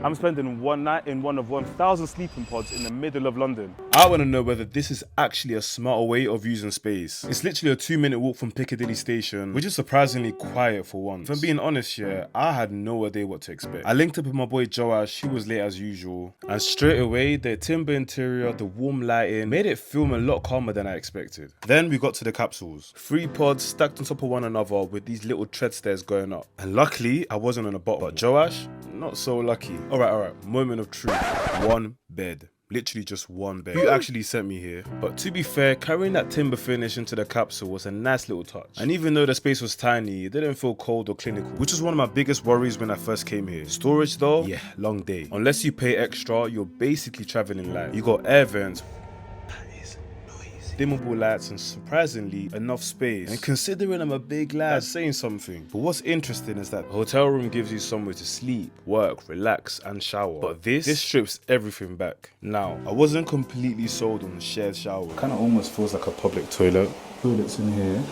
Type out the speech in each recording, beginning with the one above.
I'm spending one night in one of 1,000 sleeping pods in the middle of London. I want to know whether this is actually a smarter way of using space. It's literally a 2-minute walk from Piccadilly Station, which is surprisingly quiet for once. If I'm being honest here, I had no idea what to expect. I linked up with my boy Joash, who was late as usual, and straight away, the timber interior, the warm lighting, made it feel a lot calmer than I expected. Then we got to the capsules. 3 pods stacked on top of one another with these little tread stairs going up. And luckily, I wasn't on the bottom, but Joash, not so lucky. Alright, moment of truth. One bed. Literally just one bed. You actually sent me here. But to be fair, carrying that timber finish into the capsule was a nice little touch. And even though the space was tiny, it didn't feel cold or clinical, which was one of my biggest worries when I first came here. Storage though, yeah, long day. Unless you pay extra, you're basically traveling light. You got air vents, dimmable lights, and surprisingly enough space. And considering I'm a big lad, that's saying something. But what's interesting is that the hotel room gives you somewhere to sleep, work, relax, and shower. But this strips everything back. Now, I wasn't completely sold on the shared shower. Kind of almost feels like a public toilet. Toilets in here.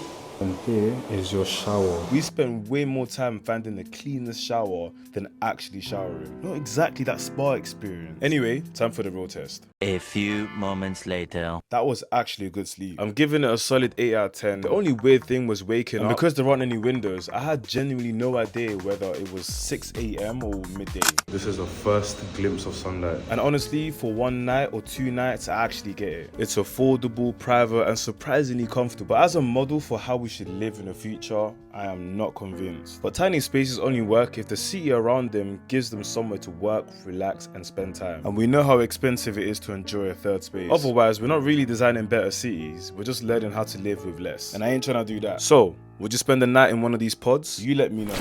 And here is your shower. We spent way more time finding the cleanest shower than actually showering. Not exactly that spa experience. Anyway, time for the real test. A few moments later. That was actually a good sleep. I'm giving it a solid 8 out of 10. The only weird thing was waking up. Because there aren't any windows, I had genuinely no idea whether it was 6 AM or midday. This is a first glimpse of sunlight. And honestly, for one night or 2 nights, I actually get it. It's affordable, private, and surprisingly comfortable. But as a model for how we should live in the future, I am not convinced. But tiny spaces only work if the city around them gives them somewhere to work, relax, and spend time. And we know how expensive it is to enjoy a third space. Otherwise, we're not really designing better cities, we're just learning how to live with less. And I ain't trying to do that. So, would you spend the night in one of these pods? You let me know.